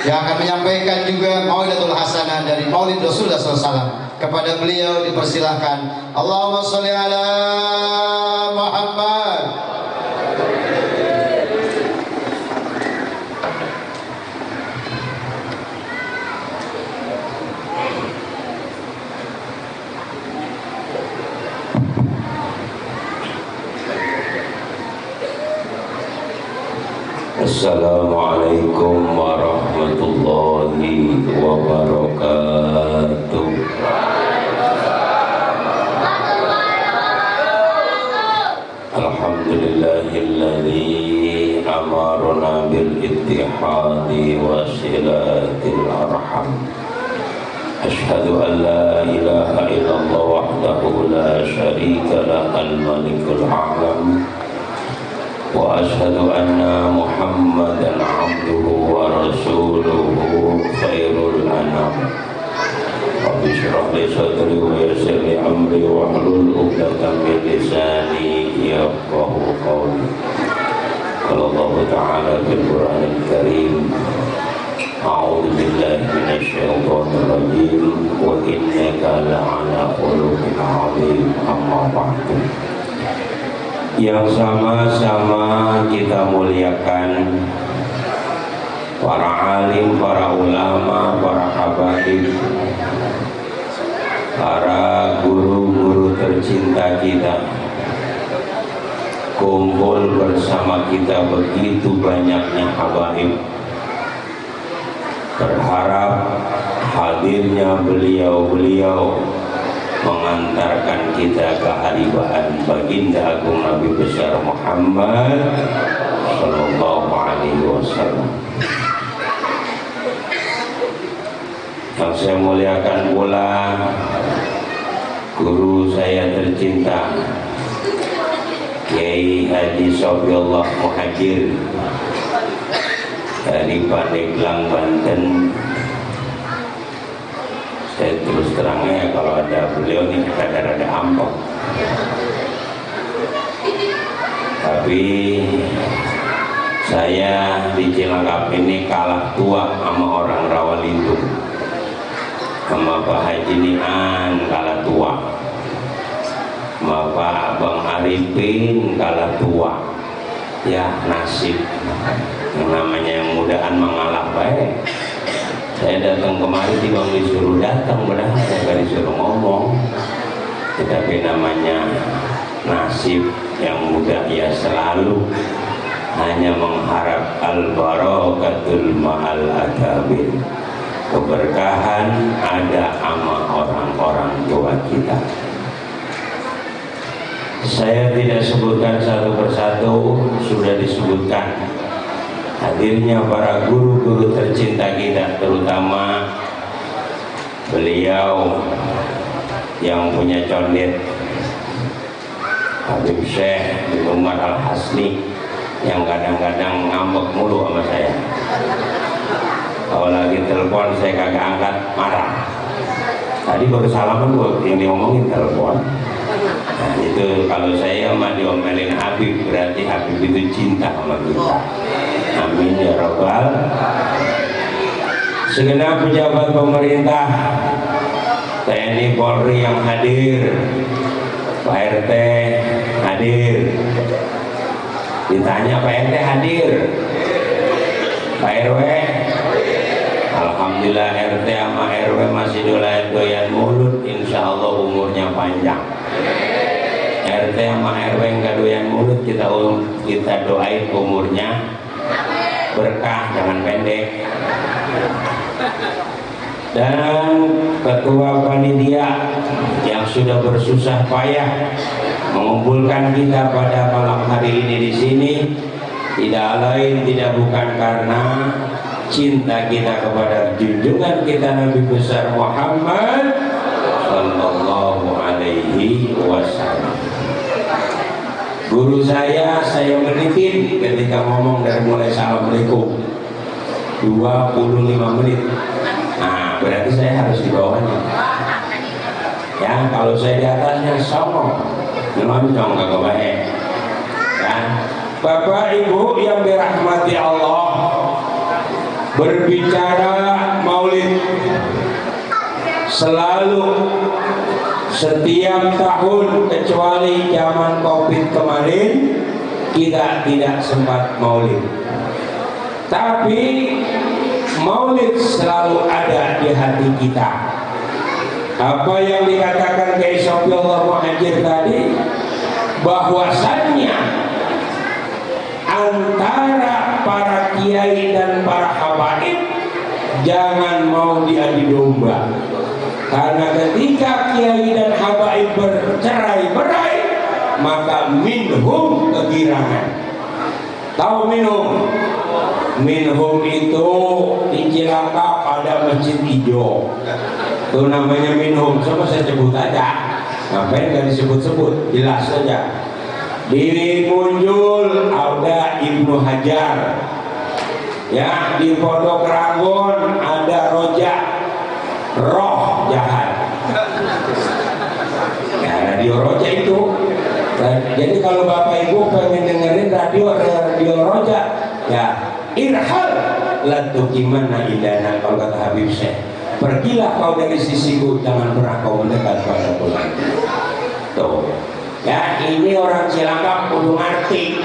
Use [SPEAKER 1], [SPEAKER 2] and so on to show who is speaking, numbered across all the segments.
[SPEAKER 1] yang akan menyampaikan juga Mau'idatul Hasanah dari Maulid Rasulullah SAW. Kepada beliau dipersilahkan. Allahumma sholli ala Muhammad.
[SPEAKER 2] Assalamualaikum warahmatullahi wabarakatuh. Alhamdulillahilladzi amarna bil ittihadi wa silatil arham. Asyhadu an la ilaha illallah wahdahu la syarika lah al-malikul a'lam. Wa ashhadu anna Muhammadan abduhu wa rasuluhu khairul anam. Rabbi shrah li sadri wa yassir li amri wa hlul 'uqdatam min lisani yafqahu qawli. Qala Allah ta'ala fil Qur'anil Karim, a'udzu billahi minasy syaithanir rajim wa innaka la'ala khuluqin 'adzim. Amma ba'du. Yang sama-sama kita muliakan para alim, para ulama, para habaib, para guru-guru tercinta kita, kumpul bersama kita begitu banyaknya habaib. Berharap hadirnya beliau-beliau mengantarkan kita ke haribaan baginda agung Nabi besar Muhammad sallallahu alaihi wasallam. Yang saya muliakan pula guru saya tercinta Kiai Haji Sofiullah Muhajir dari Pandeglang, Banten. Saya terus terangnya kalau ada beliau ini rada-rada ampok, tapi saya di Cilangkap ini kalah tua sama orang Rawalindung, sama Pak Haji Nian kalah tua, sama Pak Abang Arifin kalah tua. Ya nasib, yang namanya yang mudaan mengalah baik. Saya datang kemari tiba disuruh datang, padahal saya gak disuruh ngomong. Tetapi namanya nasib, yang muda ya selalu hanya mengharap al-barakatul ma'al akabir. Keberkahan ada sama orang-orang tua kita. Saya tidak sebutkan satu persatu, sudah disebutkan hadirnya para guru-guru tercinta kita, terutama beliau yang punya condet Habib Syekh bin Umar Al-Hasni, yang kadang-kadang ngambek mulu sama saya. Kalau lagi telepon saya kagak angkat, marah. Tadi baru salaman gua yang diomongin telepon. Nah, itu kalau saya mah diomelin Habib, berarti Habib itu cinta sama kita. Amin ya rabbal. Segenap pejabat pemerintah, TNI Polri yang hadir, Pak RT hadir. Ditanya Pak RT hadir, Pak RW, alhamdulillah RT sama RW masih doyan mulut, insya Allah umurnya panjang. RT sama RW nggak doyan mulut, kita doain umurnya berkah, jangan pendek. Dan ketua panitia yang sudah bersusah payah mengumpulkan kita pada malam hari ini di sini, tidak lain tidak bukan karena cinta kita kepada junjungan kita Nabi besar Muhammad sallallahu alaihi wasallam. Guru saya menitin ketika ngomong dari mulai assalamualaikum 25 menit. Nah, berarti saya harus di bawahnya. Ya, kalau saya di atasnya songong, meloncong kagak baik. Ya, Bapak Ibu yang dirahmati Allah, berbicara maulid selalu setiap tahun kecuali zaman Covid kemarin kita tidak sempat maulid, tapi maulid selalu ada di hati kita. Apa yang dikatakan Kiai Sofiullah Muhajir tadi, bahwasannya antara para kiai dan para habaib jangan mau diadu domba, karena ketika kiai dan habaib bercerai-berai maka minhum kegirangan. Tahu minhum? Minhum itu di Cilangkap ada masjid hijau, itu namanya minhum. Coba saya sebut aja, ngapain gak disebut-sebut, jelas saja. Di Munjul ada Ibnu Hajar, ya, di Pondok Ranggon ada Rojak, roh jahat, ya, radio Rojak itu. Jadi kalau bapak ibu pengen dengerin radio Rojak, ya, irhal latukimana idana, kalau kata Habib Syekh, pergilah kau dari sisiku, jangan pernah kau mendekat pada bulan. Tuh, ya, ini orang Cilangkap kudu ngerti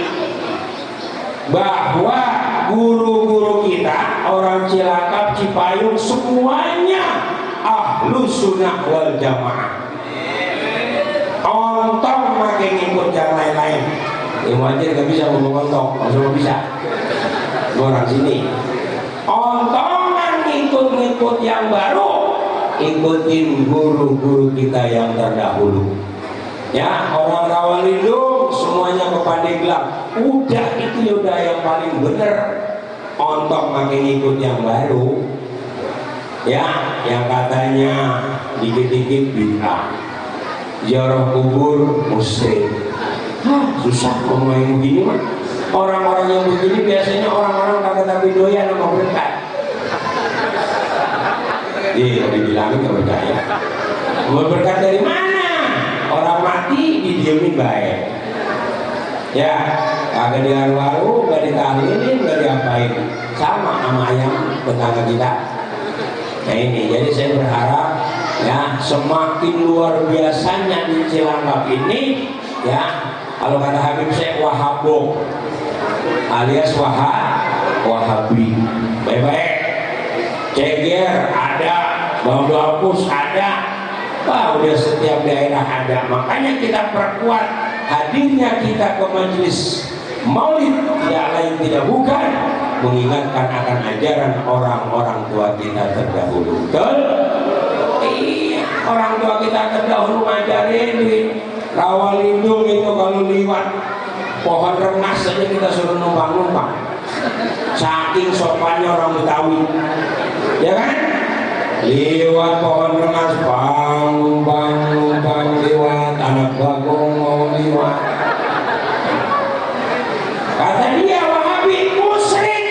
[SPEAKER 2] bahwa guru-guru kita orang Cilangkap Cipayung semuanya ahlu sunnah wal jamaah. Ontong makin ngikut yang lain-lain. Yang wajar gak bisa ngomong ontong, maksudnya bisa. Orang sini ontongan ngikut-ngikut yang baru, ikutin guru-guru kita yang terdahulu. Ya, orang Rawalindung semuanya ke Pandeglang, udah itu udah yang paling bener. Ontong makin ikut yang baru, ya, yang katanya dikit-dikit bid'ah, ziarah kubur musyrik. Susah ngomongin begini mah. Orang-orang yang begini biasanya orang-orang kagak tapi doyan sama berkat. Iya, dibilangin gak percaya. Mau berkat dari mana? Orang mati didiemin baik. Ya, kagak diharu-haru, gak ditahlilin, gak diapain. Sama sama ayam tetangga kita. Nah ini, jadi saya berharap ya semakin luar biasanya di Cilangkap ini, ya, kalau kata Habib Syekh Wahabok alias Wahabi, baik-baik. Ceger ada, Bambu Apus ada, wah udah setiap daerah ada. Makanya kita perkuat hadirnya kita ke majelis maulid, tidak lain tidak bukan mengingatkan akan ajaran orang-orang tua kita terdahulu. Betul? Iya, orang tua kita terdahulu ngajarin di Rawalindung itu kalau liwat pohon rengas saja kita suruh numpang-numpang, saking sopannya orang Betawi, ya kan? Liwat pohon rengas, numpang liwat, anak bagong mau liwat. Kata dia Wahabi musyrik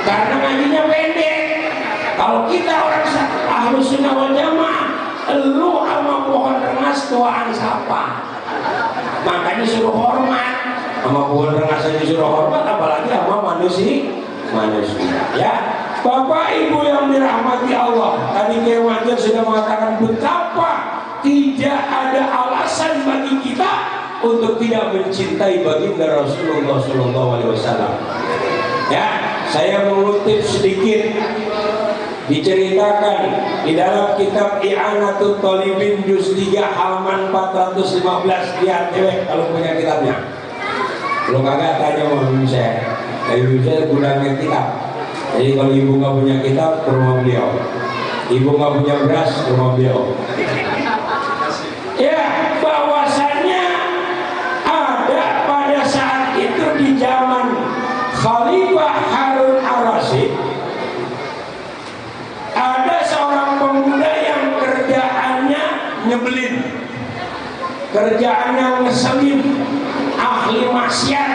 [SPEAKER 2] karena ngajinya pendek. Kalau kita orang ahlu sunnah wal jamaah, lu sama pohon rengas tuaan siapa? Makanya suruh hormat. Sama pohon rengas aja disuruh hormat, apalagi sama manusia. Ya, Bapak Ibu yang dirahmati Allah, tadi Kiai Wajir sudah mengatakan betapa tidak ada alasan bagi kita untuk tidak mencintai baginda Rasulullah SAW. Ya, saya mengutip sedikit, diceritakan di dalam kitab I'anatul Talibin juz 3 halaman 415. Lihat cewek kalau punya kitabnya. Kalau kagak tanya sama ibu saya. Ibu saya gudangnya kitab. Jadi kalau ibu nggak punya kitab, ke rumah beliau. Ibu nggak punya beras, ke rumah beliau. Ya, bahwasannya ada pada saat itu di zaman Khalifah Harun Ar-Rasyid, ada seorang pemuda yang kerjaannya nyebelin, kerjaannya ngeselin, ahli maksiat,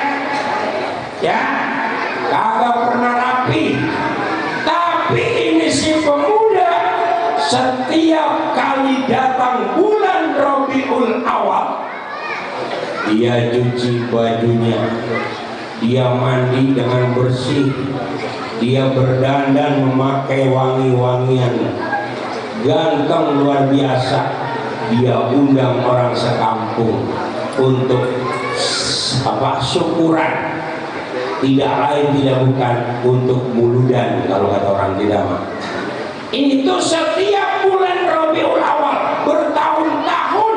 [SPEAKER 2] ya, kagak pernah rapi. Tapi ini si pemuda setiap kali datang bulan Rabiul Awal, dia cuci bajunya, dia mandi dengan bersih, Dia berdandan memakai wangi-wangian, ganteng luar biasa. Dia undang orang sekampung untuk syukuran, tidak lain tidak bukan untuk muludan kalau kata orang Tidama. Ini tuh setiap bulan Rabiul Awal bertahun-tahun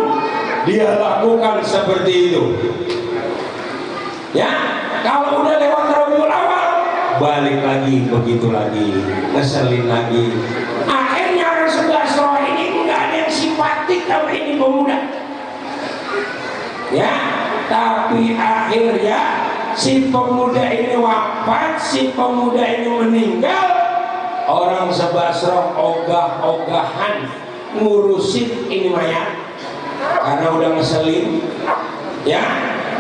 [SPEAKER 2] dia lakukan seperti itu. Ya, kalau udah lewat Rabiul Awal balik lagi begitu lagi, ngeselin lagi. Akhirnya orang sebelah Surah ini nggak ada yang simpatik sama ini pemuda. Ya, tapi akhirnya si pemuda ini wafat, si pemuda ini meninggal. Orang sebasroh ogah-ogahan ngurusin ini mayat karena udah ngeselin. Ya,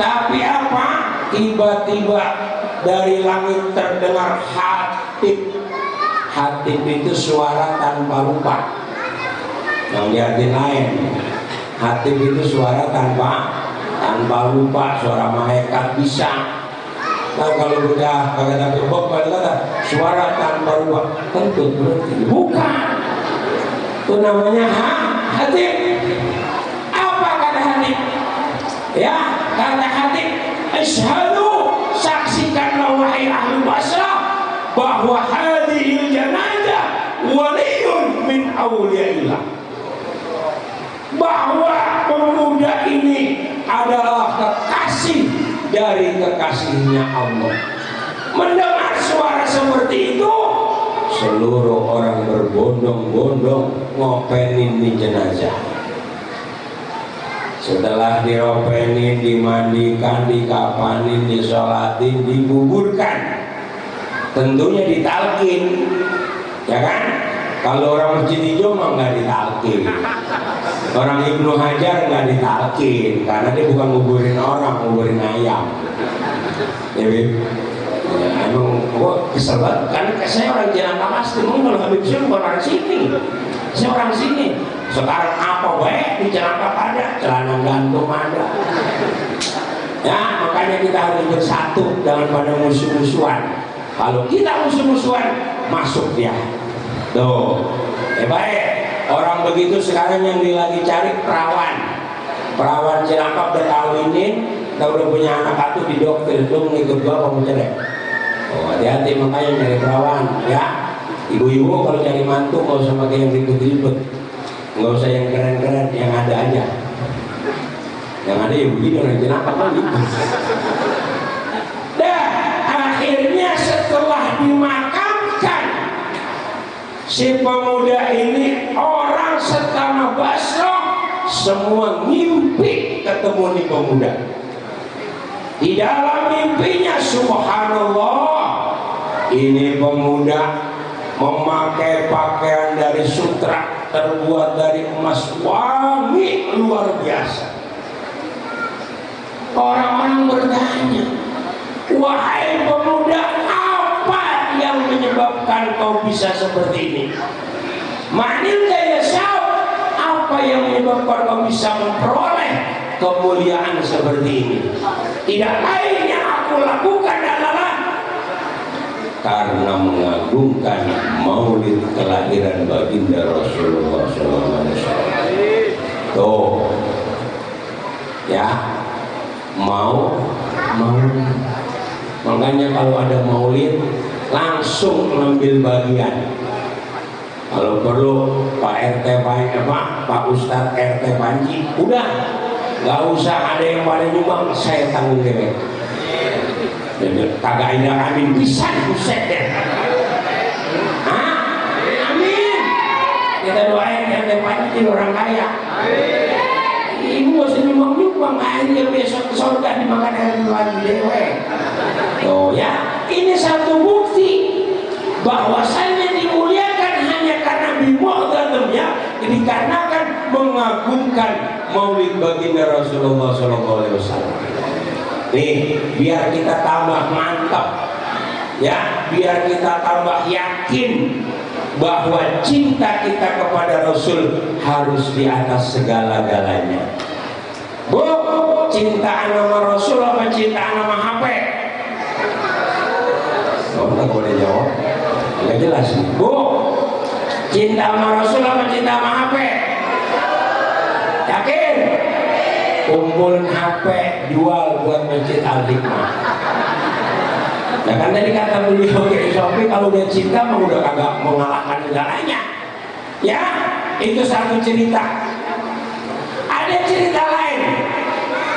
[SPEAKER 2] tapi apa? Tiba-tiba dari langit terdengar hatib. Hatib itu suara tanpa rupa. Yang diartiin lain. Hatib itu suara tanpa rupa, suara malaikat bisa. Nah kalau udah kata suara tanpa rupa, tentu berarti bukan. Itu namanya hatib. Apa kata hatib? Ya, kata hatib, asyhadu, saksikanlah wahai ahli Basrah bahwa hadhil janazah waliyun min awliyaillah, bahwa pemuda ini adalah kekasih dari kekasihnya Allah. Mendengar suara seperti itu, seluruh orang berbondong-bondong ngopenin di jenazah. Setelah diropenin, dimandikan, dikapanin, disolatin, dikuburkan, tentunya ditalkin, ya kan? Kalau orang Masjid Hijau mah nggak ditalkin, orang Ibnu Hajar nggak ditalkin, karena dia bukan nguburin orang, nguburin ayam. Ya, ya emang gua kesel banget, kan saya orang Jakarta pasti, kalau Habib Syekh bukan orang sini, saya orang sini. Sekarang apa baik di Jakarta ada, celana gantung ada. Ya makanya kita harus bersatu, jangan pada musuh-musuhan. Kalau kita musuh-musuhan, masuk dia. Tuh, baik. Orang begitu sekarang yang lagi cari perawan Cilangkap udah kawinin, udah punya anak satu di dokter, lu ngikut gua apa mau cerai? Oh hati-hati makanya nyari perawan, ya. Ibu-ibu kalau cari mantu nggak usah pakai yang ribet-ribet, nggak usah yang keren-keren, yang ada aja. Yang ada ya begini orang Cilangkap kan gitu. Dan akhirnya setelah dimakamkan si pemuda ini, orang setanah Basrah semua mimpi ketemu nih pemuda. Di dalam mimpinya subhanallah, ini pemuda memakai pakaian dari sutra terbuat dari emas wangi luar biasa. Orang-orang bertanya, wahai pemuda, apa yang menyebabkan kau bisa seperti ini? Manil daya syaf, apa yang menyebabkan kau bisa memperoleh kemuliaan seperti ini? Tidak lain yang aku lakukan adalah karena mengagungkan maulid kelahiran baginda Rasulullah SAW. Tuh, ya, mau. Makanya kalau ada maulid langsung mengambil bagian. Kalau perlu Pak RT Pak Ustadz RT Panji, udah nggak usah ada yang pada nyumbang, saya tanggung dewek. Kagak ada amin bisa buset deh. Amin. Kita doain RT Panji jadi orang kaya. Ibu nggak usah nyumbang aja, besok ke surga dimakan air lagi dewek. Oh ya, ini satu bukti bahwasanya dimuliakan hanya karena bimu'adzatumnya, dikarenakan mengagungkan maulid baginda Rasulullah SAW. Nih, biar kita tambah mantap, ya, biar kita tambah yakin bahwa cinta kita kepada Rasul harus di atas segala-galanya. Bu, cintaan sama Rasul apa cintaan sama HP? Oh, enggak boleh jawab. jelas nih. Bu, cinta sama Rasul apa cinta sama HP? Yakin? Kumpulin HP, jual buat masjid Al-Hikmah. Nah kan tadi kata beliau ke Sofi, kalau dia cinta mah udah kagak mengalahkan segalanya. Ya, itu satu cerita. Ada cerita lain.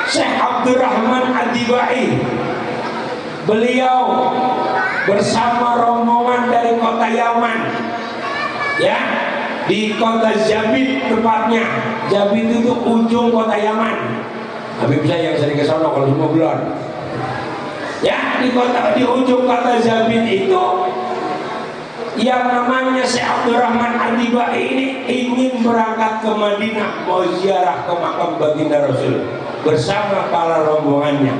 [SPEAKER 2] Syekh Abdurrahman Ad-Dibai, beliau bersama rombongan dari kota Yaman, ya, di kota Zabid tepatnya. Zabid itu ujung kota Yaman. Habib saya yang sering ke sana kalau semua bulan. Ya, di ujung kota Zabid itu yang namanya Syekh Abdurrahman Ad-Dibai ini ingin berangkat ke Madinah, mau ziarah ke makam baginda Rasul bersama para rombongannya.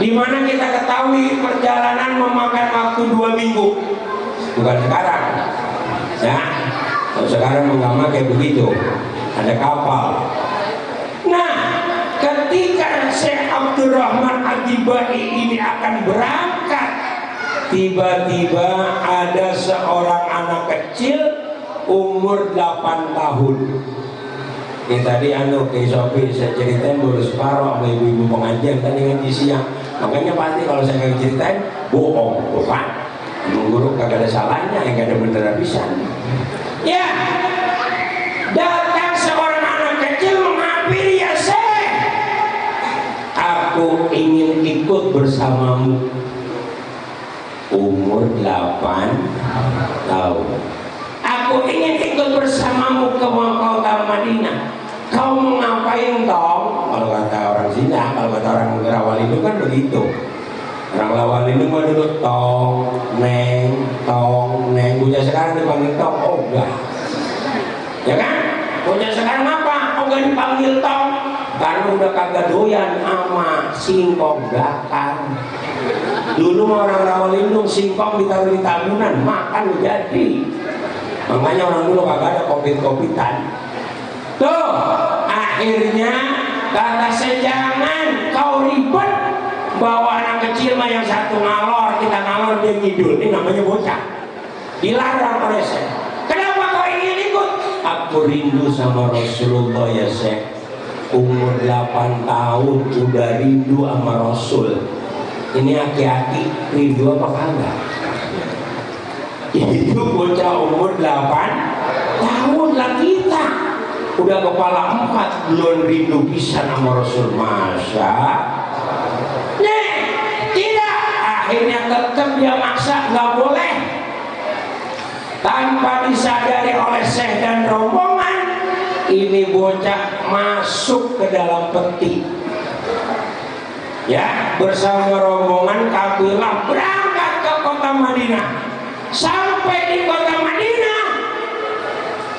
[SPEAKER 2] Di mana kita ketahui perjalanan memakan waktu 2 minggu, bukan sekarang. Ya, kalau sekarang menggama kayak begitu, ada kapal. Nah, ketika Syekh Abdurrahman Ad-Dibai ini akan berangkat, tiba-tiba ada seorang anak kecil umur 8 tahun. Ini tadi ke Sofi saya ceritain baru separuh sama ibu-ibu pengajian tadi ngaji siang. Makanya pasti kalau saya nggak ceritain bohong, bukan? Guru kagak ada salahnya, yang gak ada bener habisan. Ya, datang seorang anak kecil menghampiri, ya Syekh, aku ingin ikut bersamamu. Umur 8 tahun. Aku ingin ikut bersamamu ke kota Madinah. Kau mau ngapain tong? Kalau kata orang sini, kalau kata orang Rawalindung kan begitu. Orang Rawalindung mah dulu tong, neng. Bocah sekarang dipanggil tong, oh enggak. Ya kan? Bocah sekarang apa? Oh enggak dipanggil tong. Karena udah kagak doyan sama singkong bakar. Dulu orang Rawalindung singkong ditaruh di tabunan, makan jadi. Makanya orang dulu kagak ada kopit-kopitan. Tuh, akhirnya kata saya, jangan kau ribet bawa anak kecil mah, yang satu ngalor, kita ngalor, dia ngidul. Ini namanya bocah. Dilarang oleh saya. Kenapa kau ingin ikut? Aku rindu sama Rasulullah ya Syekh. Umur 8 tahun udah rindu sama Rasul. Ini aki-aki rindu apa kagak? Itu bocah umur 8 tahun lah kita. Udah kepala 4 belum rindu pisan sama Rasul. Masa? Nih, tidak. Akhirnya tetap dia maksa, nggak boleh. Tanpa disadari oleh Syekh dan rombongan, ini bocah masuk ke dalam peti. Ya, bersama rombongan kabilah berangkat ke kota Madinah. Sampai di kota Madinah,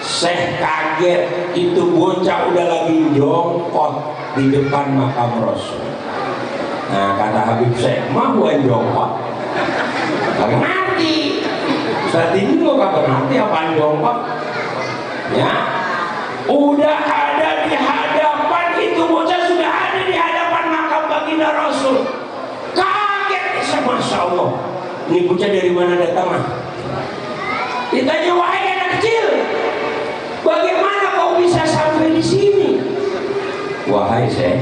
[SPEAKER 2] Syekh kaget, itu bocah udah lagi jongkot di depan makam Rasul. Nah, kata Habib Syekh, mau jongkot? Kagak ngerti. Saat ini lo kagak ngerti apaan jongkot? Ya, udah ada di hadapan, itu bocah sudah ada di hadapan makam baginda Rasul. Kaget, Masya Allah. Ini bocah dari mana datang? Ditanya, wahai anak kecil, bagaimana kau bisa sampai di sini? Wahai Syekh,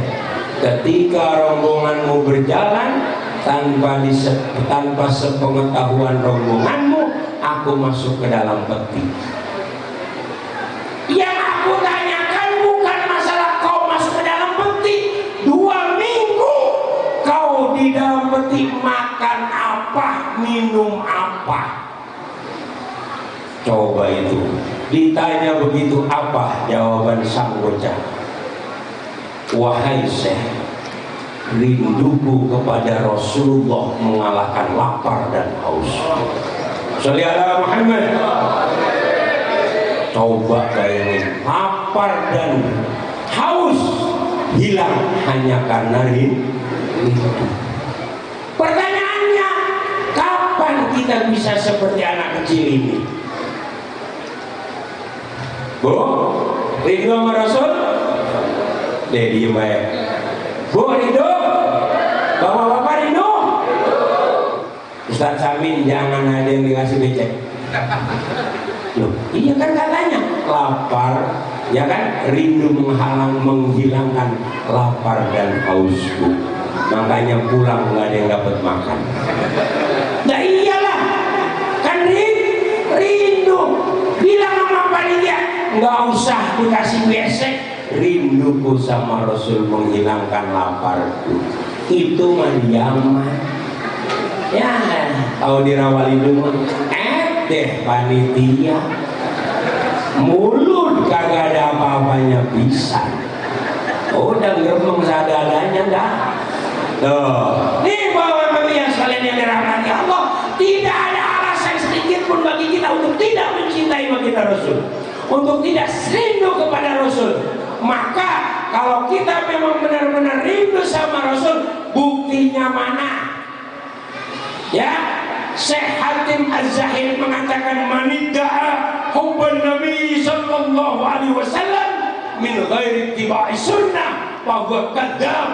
[SPEAKER 2] ketika rombonganmu berjalan tanpa sepengetahuan rombonganmu, aku masuk ke dalam peti. Yang aku tanyakan bukan masalah kau masuk ke dalam peti. 2 minggu kau di dalam peti, makan apa, minum apa? Coba itu ditanya begitu, apa jawaban sang bocah? Wahai Syekh, rinduku kepada Rasulullah mengalahkan lapar dan haus. Sholli ala Muhammad. Coba bayangin, lapar dan haus hilang hanya karena rindu. Pertanyaannya, kapan kita bisa seperti anak kecil ini? Bu, rindu sama Rasul? Diem aja. Bu, rindu? Bapak-bapak rindu? Ustaz Samin jangan ada yang dikasih becek. Loh, iya kan katanya lapar, ya kan, rindu menghilangkan lapar dan hausku. Makanya pulang nggak ada yang dapat makan. Nah iyalah, kan rindu. Bilang sama panitia, nggak usah dikasih besek. Rinduku sama Rasul menghilangkan laparku. Itu mah diaman. Ya, tahu di Rawalidung deh panitia mulut kagak ada apa-apanya bisa. Udah ngeremeng seadanya dah. Tuh, nih bapak-bapak yang sekalian yang dirahmati Allah, tidak ada alasan sedikit pun bagi kita untuk tidak mencintai baginda Rasul, untuk tidak rindu kepada Rasul. Maka kalau kita memang benar-benar rindu sama Rasul, buktinya mana? Ya, Syekh Hatim Az-Zahid mengatakan manidda'a hubban Nabi sallallahu alaihi wasallam min ghairi ittiba'i sunnah fa huwa kadzdzab.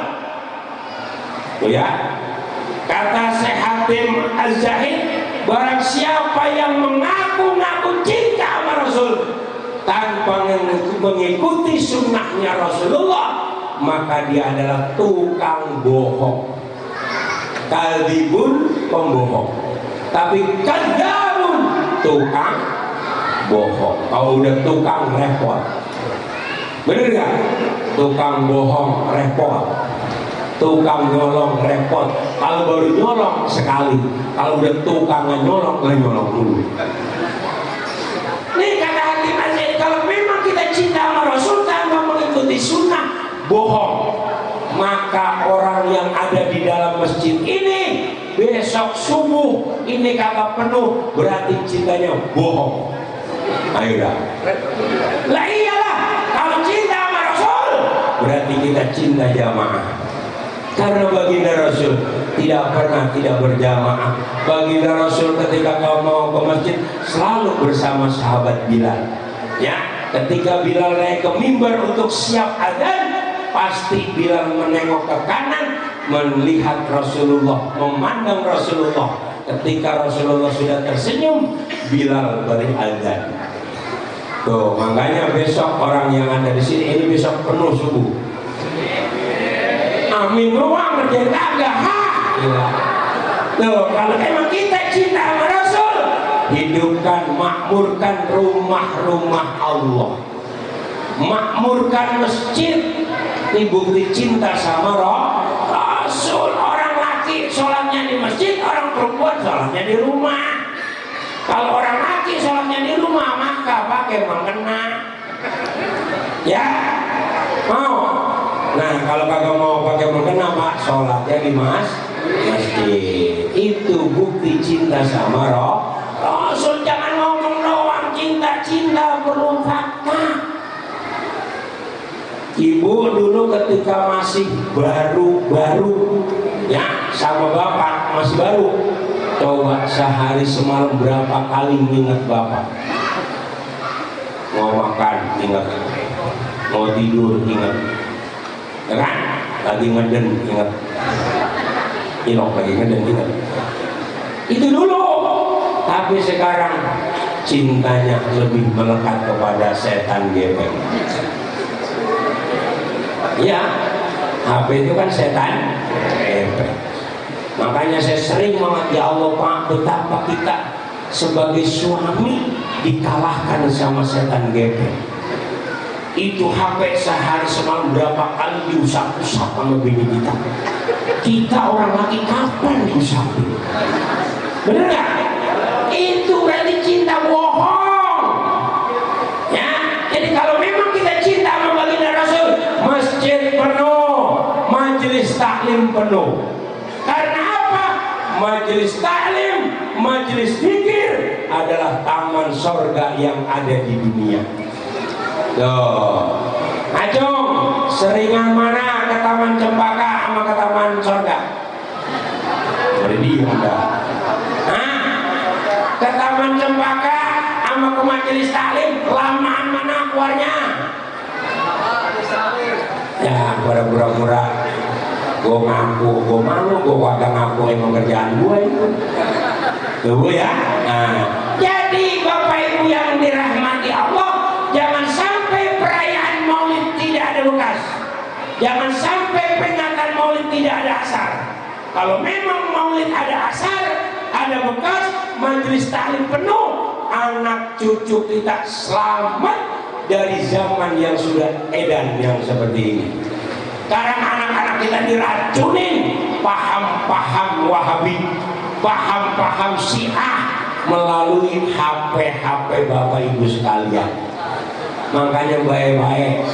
[SPEAKER 2] Ya, kata Syekh Hatim Az-Zahid, barang siapa yang mengaku-ngaku cinta sama Rasul tanpa mengikuti sunnahnya Rasulullah, maka dia adalah tukang bohong. Kadzibun, pembohong. Tapi kadzabun, tukang bohong. Kalau udah tukang repot. Bener gak? Tukang bohong repot, tukang nyolong repot. Kalau baru nyolong sekali, kalau udah tukang nyolong, nggak nyolong dulu. Nih kata Hatim Az-Zahid, kalau memang kita cinta sama Rasul tanpa mengikuti sunnah, bohong. Maka orang yang ada di dalam masjid ini besok subuh ini kagak penuh, berarti cintanya bohong. Ayo dah. Lah iyalah, kalau cinta sama Rasul berarti kita cinta jamaah. Karena baginda Rasul tidak pernah tidak berjamaah. Baginda Rasul ketika kau mau ke masjid selalu bersama sahabat Bilal. Ya, ketika Bilal naik ke mimbar untuk siap adzan, pasti Bilal menengok ke kanan, melihat Rasulullah, memandang Rasulullah. Ketika Rasulullah sudah tersenyum, Bilal beri adzan. Tuh, makanya besok orang yang ada di sini ini besok penuh subuh. Amin doang ngerjain kagak. Tuh, kalau emang kita cinta sama Rasul, hidupkan, makmurkan rumah-rumah Allah, makmurkan masjid. Ini bukti cinta sama Rasul. Orang laki sholatnya di masjid, orang perempuan sholatnya di rumah. Kalau orang laki sholatnya di rumah, maka pakai mengkena. Ya, mau? Nah, kalau kagak mau pakai mengkena, Pak, sholatnya di masjid. Itu bukti cinta sama Rasul. Jangan ngomong doang cinta perlu fakta. Ibu dulu ketika masih baru ya sama bapak masih baru, coba sehari semalam berapa kali ingat bapak. Mau makan ingat, mau tidur ingat, ya kan? Lagi ngeden ingat, ilok lagi ngeden ingat. Itu dulu. Tapi sekarang cintanya lebih melekat kepada setan gepeng. Ya, HP itu kan setan. Makanya saya sering banget, ya Allah Pak, betapa kita sebagai suami dikalahkan sama setan gepeng. Itu HP sehari semalam berapa kali diusap-usap sama bini kita. Kita orang laki kapan diusapi? Bener gak? Itu berarti cinta bohong. Ya, jadi kalau memang kita cinta sama baginda Rasul, masjid penuh, majelis taklim penuh. Karena apa? Majelis taklim, majelis zikir adalah taman sorga yang ada di dunia. Tuh, Acung, seringan mana ke taman cempaka sama ke taman sorga? Boleh diem dah. Hah? Ke taman cempaka sama ke majelis taklim, lamaan mana keluarnya? Ya, pura-pura gue ngaku, gue malu, gue kagak ngaku emang kerjaan gue itu. Tuh ya. Nah, jadi Bapak Ibu yang dirahmati Allah, jangan sampai perayaan Maulid tidak ada bekas. Jangan sampai peringatan Maulid tidak ada asar. Kalau memang Maulid ada asar, ada bekas, majelis taklim penuh, anak cucu kita selamat dari zaman yang sudah edan yang seperti ini. Sekarang anak-anak kita diracunin paham-paham Wahabi, paham-paham Syiah melalui HP Bapak Ibu sekalian. Makanya baik-baik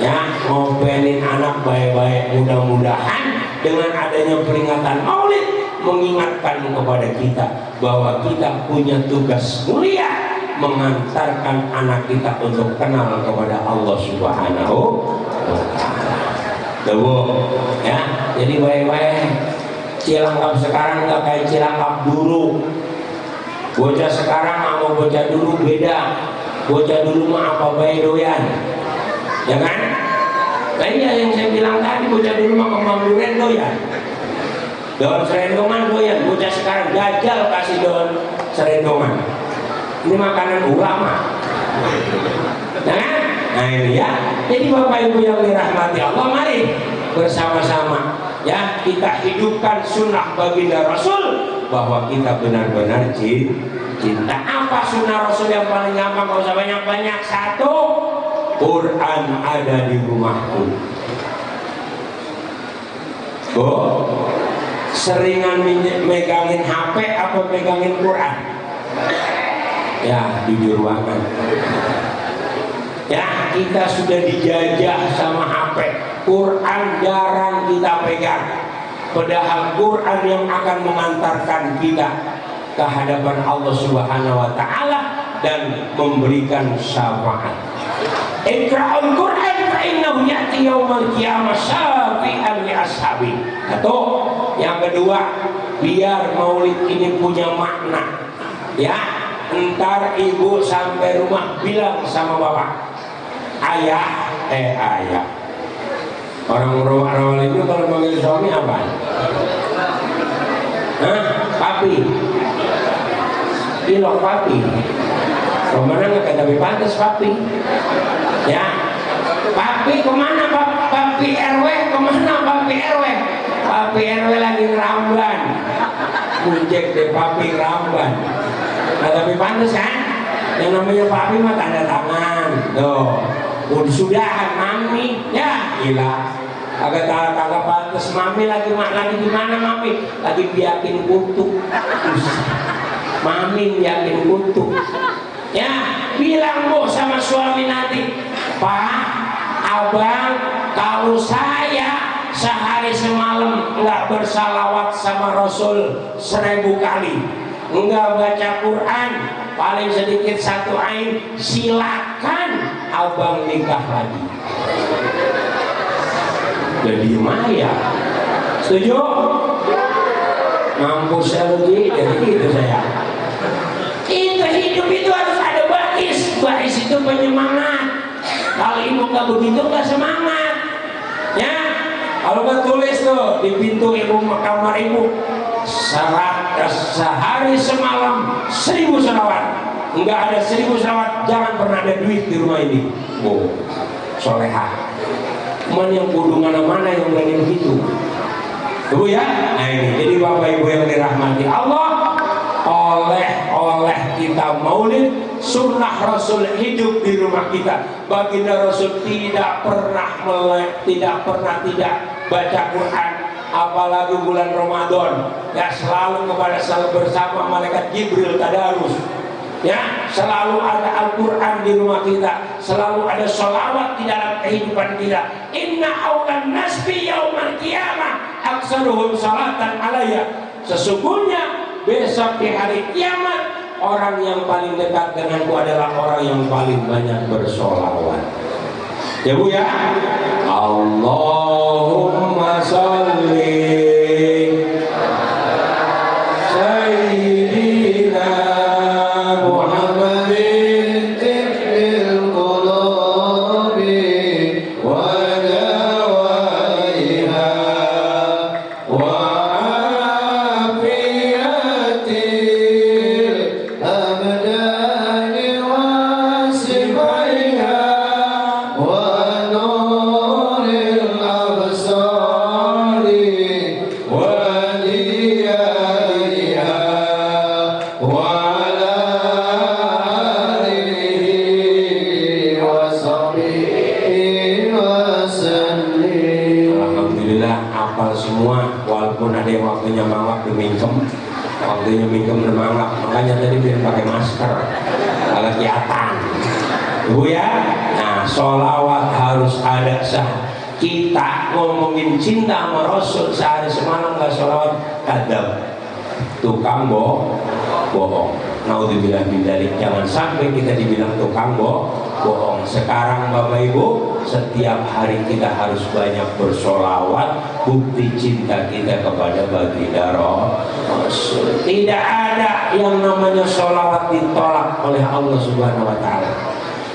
[SPEAKER 2] ya, ngopenin anak baik-baik. Mudah-mudahan dengan adanya peringatan Maulid mengingatkan kepada kita bahwa kita punya tugas mulia mengantarkan anak kita untuk kenal kepada Allah Subhanahu wa Ta'ala. Ya, jadi baik-baik. Cilangkap sekarang nggak kayak Cilangkap dulu. Bocah sekarang sama bocah dulu beda. Bocah dulu mah apa baik doyan, ya kan? Nah iya yang saya bilang tadi, bocah dulu mah kembang durian doyan, daun serendongan doyan. Bocah sekarang jajal kasih daun serendongan. Ini makanan ulama, ya kan? Nah ini ya. Jadi Bapak Ibu yang dirahmati Allah, mari bersama-sama ya kita hidupkan sunnah baginda Rasul, bahwa kita benar-benar cinta. Apa sunnah Rasul yang paling gampang? Gak usah banyak-banyak. Satu, Quran ada di rumahku. Seringan megangin HP apa megangin Quran? Ya, jujur banget. Ya, kita sudah dijajah sama HP. Quran jarang kita pegang. Padahal Quran yang akan mengantarkan kita ke hadapan Allah Subhanahu wa Ta'ala dan memberikan syafaat. Iqra'ul Quran fa innahu ya'ti yaumal qiyamah syafi'an li ashabi. Satu. Yang kedua, biar Maulid ini punya makna. Ya, entar ibu sampai rumah bilang sama bapak, ayah. Orang itu kalau manggil suami apa? Hah? Papi. Ilok papi. Kemana nggak tapi pantas papi? Ya. Papi kemana papi RW? Kemana papi RW? Papi RW lagi ngeramban. Kunjek deh papi ramban. Nah, tapi pantas kan? Yang namanya papi mah tanda tangan. Tuh. Sudahan mami, ya gila. Agak kagak pantas mami lagi di mana mami? Lagi biakin kutu. Mami biakin kutu. Ya, bilang bu sama suami nanti, Pak, abang, kalau saya sehari semalam nggak bersalawat sama Rasul 1000 kali, nggak baca Quran, paling sedikit 1 ayat, silakan abang nikah lagi. Jadi Maya setuju? Mampus saya lagi, jadi gitu saya. Itu hidup itu harus ada bais. Bais itu penyemangat. Kalau ibu nggak begitu nggak semangat. Ya, kalau nggak tulis tuh di pintu ibu kamar ibu, sehari semalam 1000 selawat. Nggak ada 1000 selawat, jangan pernah ada duit di rumah ini. Oh, solehah. Cuman yang kudu mana-mana yang berani begitu. Tuh ya. Nah ini, jadi Bapak Ibu yang dirahmati Allah, oleh kita Maulid, sunnah Rasul hidup di rumah kita. Baginda Rasul tidak pernah tidak baca Quran, apalagi bulan Ramadan. Ya, selalu bersama malaikat Jibril tadarus. Ya, selalu ada Al-Quran di rumah kita, selalu ada sholawat di dalam kehidupan kita. Inna awlan nasbi yaumal qiyamah aksaruhum salatan alayya. Sesungguhnya besok di hari kiamat, orang yang paling dekat denganku adalah orang yang paling banyak bersolawat. Ya bu ya. Allahumma sholli waktunya mangap demingkem, waktunya mingkem demangap, makanya tadi biar pakai masker kalau kelihatan. Ibu ya, nah sholawat harus ada sah. Kita ngomongin cinta sama Rasul sehari semalam nggak sholawat, kadang tukang bohong. Naudzubillah min dzalik. Jangan sampai kita dibilang tukang bohong. Sekarang Bapak Ibu, setiap hari kita harus banyak bersolawat, bukti cinta kita kepada baginda Rasul. Tidak ada yang namanya solawat ditolak oleh Allah Subhanahu Wa Taala.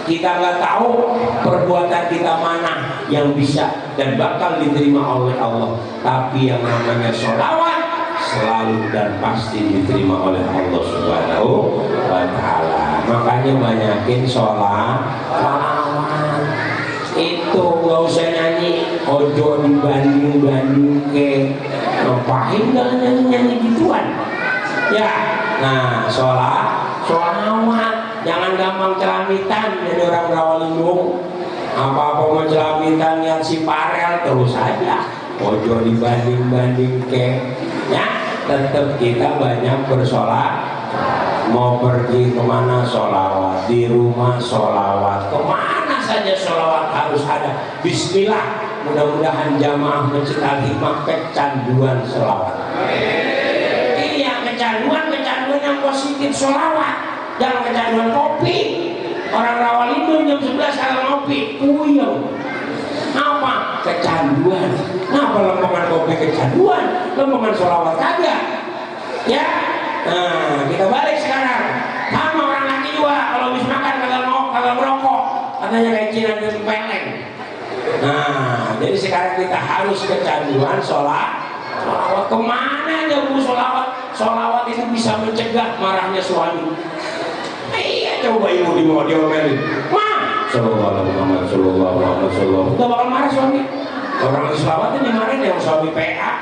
[SPEAKER 2] Kita nggak tahu perbuatan kita mana yang bisa dan bakal diterima oleh Allah. Tapi yang namanya sholawat selalu dan pasti diterima oleh Allah Subhanahu wa Ta'ala. Makanya banyakin sholawat. Itu nggak usah nyanyi ojo dibanding ke, ngapain nggak nyanyi gituan ya. Nah sholawat, jangan gampang celamitan jadi orang Rawalindung. Apa-apa mau celamitan lihat si Parel terus aja ojo dibanding ke ya. Tetap kita banyak bersolawat. Mau pergi kemana solawat, di rumah solawat, kemana saja solawat harus ada. Bismillah. Mudah-mudahan jamaah Masjid Al-Hikmah kecanduan solawat. Iya, kecanduan yang positif solawat. Jangan kecanduan kopi. Orang Rawalindung jam 11 kalau ngopi puyeng. Apa? Kecanduan. Kenapa lempengan kopi kecanduan? Lempengan sholawat kagak. Ya. Nah, kita balik sekarang. Sama orang laki juga kalau habis makan kagak merokok. Katanya kayak Cina dan peleng. Nah, jadi sekarang kita harus kecanduan sholawat. Kemana aja bu sholawat? Sholawat itu bisa mencegah marahnya suami. Iya, coba ibu diomelin. Sallallahu alaihi wasallam. Gak bakal marah suami. Orang selawat ini dimarahin yang suami PA.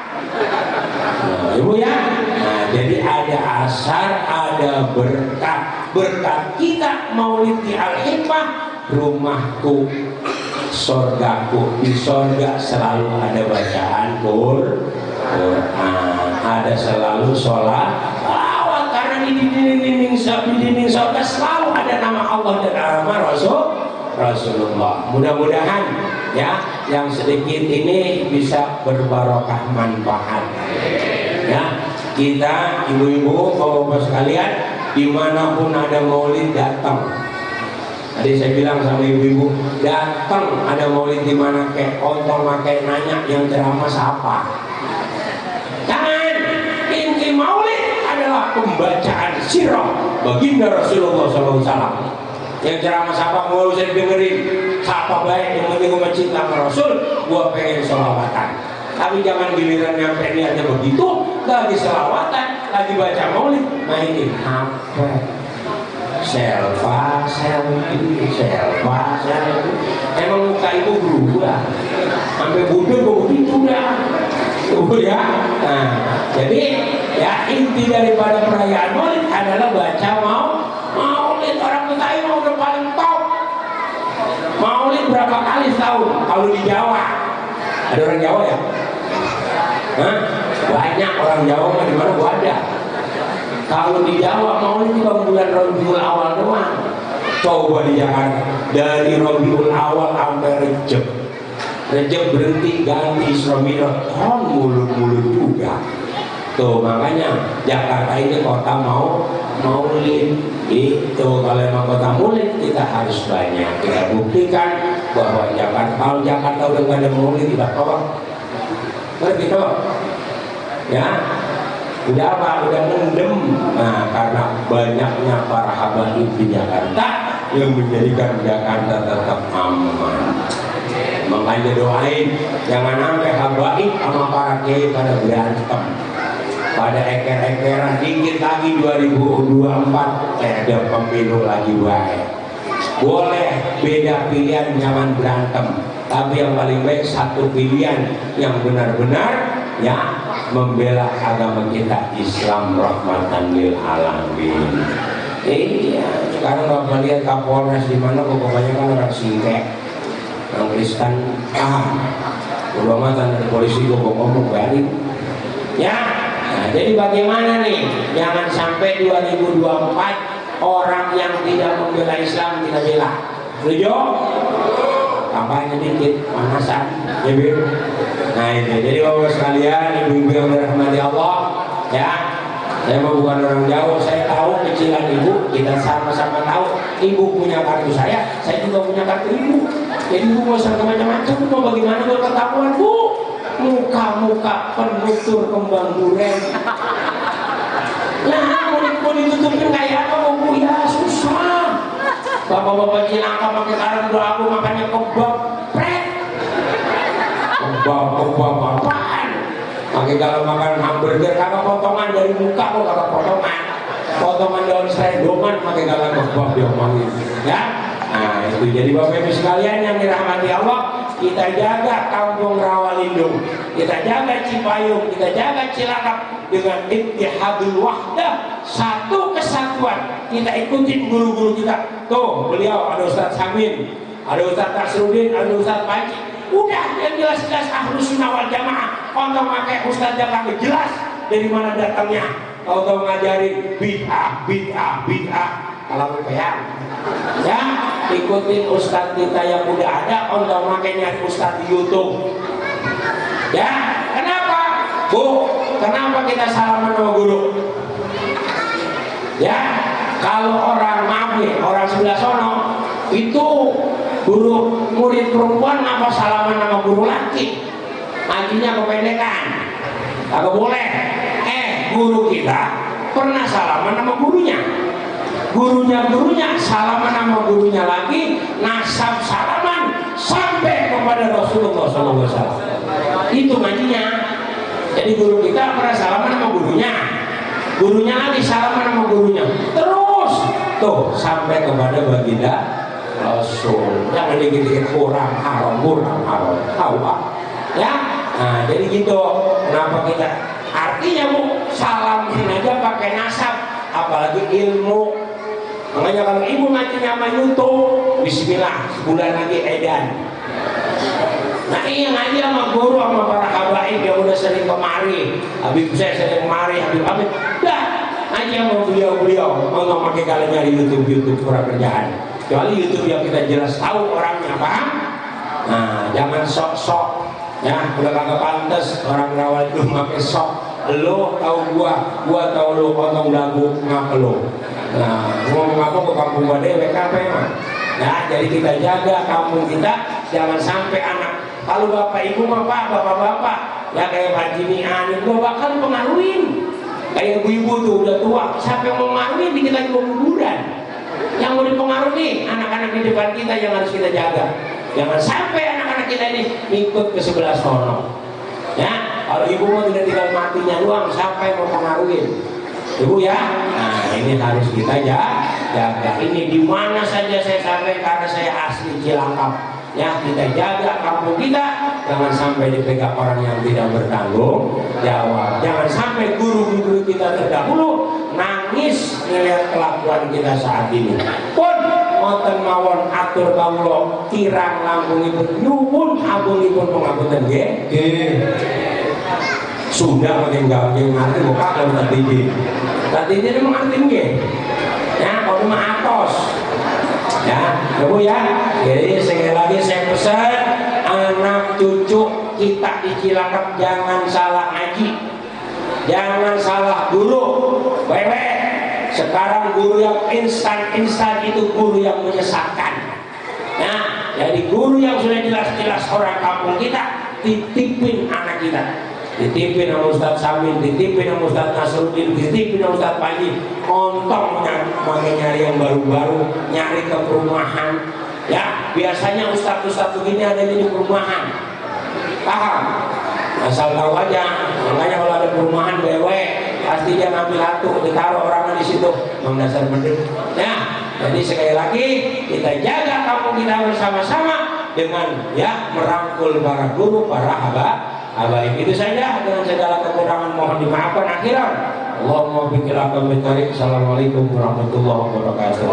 [SPEAKER 2] Nah, ibu ya. Nah, jadi ada asar, ada berkat. Berkat kita maulid di Al-Hikmah, rumahku, sorgaku. Di sorga selalu ada bacaan Quran, ada selalu sholat. Karena di dinding sorga selalu ada nama Allah dan nama Rasulullah. Mudah-mudahan ya yang sedikit ini bisa berbarokah manfaat. Ya, kita ibu-ibu, bapak-bapak sekalian, dimanapun ada maulid datang. Tadi saya bilang sama ibu-ibu, datang ada maulid di mana kayak ontong pakai nanya yang ceramah siapa. Jangan, inti maulid adalah pembacaan sirah baginda Rasulullah SAW. Yang ceramah siapa gua usah dengerin, siapa baik, yang penting gua cinta sama Rasul, gua pengen sholawatan. Tapi jangan giliran nyampe niatnya begitu, lagi sholawatan, lagi baca maulid, mainin HP, selfie. Emang muka itu berubah, sampai budek begitu dah, ya. Nah, jadi ya inti daripada perayaan maulid adalah baca maulid. Orang Betawi mau udah paling top. Maulid berapa kali setahun? Kalau di Jawa, ada orang Jawa ya? Hah? Banyak orang Jawa mah di mana gua ada. Kalau di Jawa maulid cuma bulan Rabiul Awal doang. Coba di Jakarta dari Rabiul Awal sampai Rejab berhenti ganti Isra Mi'raj, mulut juga. Tuh makanya Jakarta ini kota maulid. Itu kalau emang kota maulid kita harus banyak. Kita buktikan bahwa kalau Jakarta udah gak ada maulid tidak apa. Ngerti toh? Ya, udah apa? Udah mendem. Nah, karena banyaknya para habaib di Jakarta yang menjadikan Jakarta tetap aman. Makanya doain jangan sampai habaib sama para kiai pada berantem, pada eker-ekeran. Dikit lagi 2024 ada pemilu lagi baik. Boleh beda pilihan, jangan berantem. Tapi yang paling baik satu pilihan yang benar-benar ya membela agama kita, Islam rahmatan lil alamin. Iya, sekarang bapak lihat Kapolres di mana pokoknya kan orang Singkek, orang Kristen. Udah mah tanda polisi ngomong balik. Ya, Jadi bagaimana nih? Jangan sampai 2024 orang yang tidak membela Islam kita bela. Setuju? Kampanye dikit, panasan, ya Bu. Nah itu. Jadi bapak sekalian, ibu-ibu yang dirahmati Allah, ya. Saya mau bukan orang jauh, saya tahu kecilan ibu, kita sama-sama tahu. Ibu punya kartu saya juga punya kartu ibu. Jadi ibu mau usah macam-macam, mau bagaimana buat ketahuan Bu? Muka-muka penutur kembang duren. Nah, mau ditutupin kayak apa Bu? Ya susah. Bapak-bapak Cilangkap pakai karang dua aku makannya kebab, kebab apaan? Pakai kalau makan hamburger kagak potongan dari muka kok kagak potongan daun seredoman pakai kalau kebab diomongin, ya. Nah itu jadi bapak ibu sekalian yang dirahmati Allah, kita jaga kampung Rawalindung, kita jaga Cipayung, kita jaga Cilangkap dengan ittihadul wahdah, satu kesatuan. Kita ikutin guru-guru kita. Tuh beliau ada Ustadz Samin, ada Ustadz Tasrudin, ada Ustadz Panji. Udah yang jelas-jelas Ahlus Sunnah wal Jamaah. Kalau pakai Ustadz yang kagak jelas dari mana datangnya. Kalau ngajarin bid'ah. Kalau kayak ya ikutin Ustadz kita yang udah ada. Kalau makanya Ustadz di YouTube. Ya kenapa Bu? Kenapa kita salaman sama guru? Ya kalau orang orang sebelah sono itu guru murid perempuan apa salaman sama guru laki? Artinya kependekan. Agak boleh. Guru kita pernah salaman sama gurunya. Gurunya salaman sama gurunya lagi, nasab salaman sampai kepada Rasulullah SAW. Itu ngajinya. Jadi guru kita pernah salaman sama gurunya lagi salaman sama gurunya. Terus tuh sampai kepada baginda Rasul. Jangan dikit-dikit kurang haram. Tahu Pak? Ya. Nah, jadi gitu. Kenapa kita? Artinya Bu, salamin aja pakai nasab, apalagi ilmu. Makanya kalau ibu ngajinya sama YouTube, bismillah, sebulan lagi edan. Nah iya ngaji sama guru, sama para habaib yang udah sering kemari. Habib saya sering kemari, Habib dah ngaji sama beliau. Mau pakai kalian nyari YouTube kurang kerjaan. Kecuali YouTube yang kita jelas tahu orangnya, paham? Nah jangan sok-sok. Ya, udah kagak pantas orang Rawal itu pakai sok. Lo tahu gua tahu lo potong dagu ngapa lo. Nah, ngomong apa ke kampung gua dewek apa emang? Nah, jadi kita jaga kampung kita, jangan sampai anak. Kalau bapak ibu mah bapak-bapak ya kayak Pak Jimian itu bakal pengaruhin. Kayak ibu-ibu tuh udah tua, siapa yang mau pengaruhin dikit lagi mau kuburan. Yang mau dipengaruhi anak-anak di depan kita yang harus kita jaga. Jangan sampai anak-anak kita ini ikut ke sebelah sono. Ya, kalau ibu mau tinggal matinya doang, siapa yang mau pengaruhin? Ibu ya. Nah, ini harus kita jaga. Ini di mana saja saya sampai karena saya asli Cilangkap. Ya, kita jaga kampung kita, jangan sampai dipegang orang yang tidak bertanggung jawab. Jangan sampai guru-guru kita terdahulu nangis melihat kelakuan kita saat ini. Pun wonten mawon atur kawula kirang langkungipun nyuwun agungipun pangapunten nggih. Sudah pakai nggak ngerti buka kalau tadi ini mengerti nggih. Ya, kalau mah atos. Ya, Bu ya. Jadi sekali lagi saya pesan anak cucu kita di Cilangkap jangan salah ngaji. Jangan salah guru. Baik-baik. Sekarang guru yang instan itu guru yang menyesatkan. Nah, jadi guru yang sudah jelas-jelas orang kampung kita titipin anak kita. Ditipin sama Ustadz Samin, ditipin sama Ustadz Nasruddin, ditipin sama Ustadz Panji. Kontong nyari yang baru-baru, nyari ke perumahan. Ya, biasanya Ustadz begini ada di perumahan. Paham? Asal tahu aja. Makanya kalau ada perumahan BW, pasti dia ngambil satu, ditaruh orangnya di situ. Memang dasar bener. Ya, jadi sekali lagi kita jaga kampung kita bersama-sama dengan ya merangkul para guru, para habaib. Itu saja, dengan segala kekurangan mohon dimaafkan akhiran. Allahumma biqil akan. Assalamualaikum warahmatullahi wabarakatuh.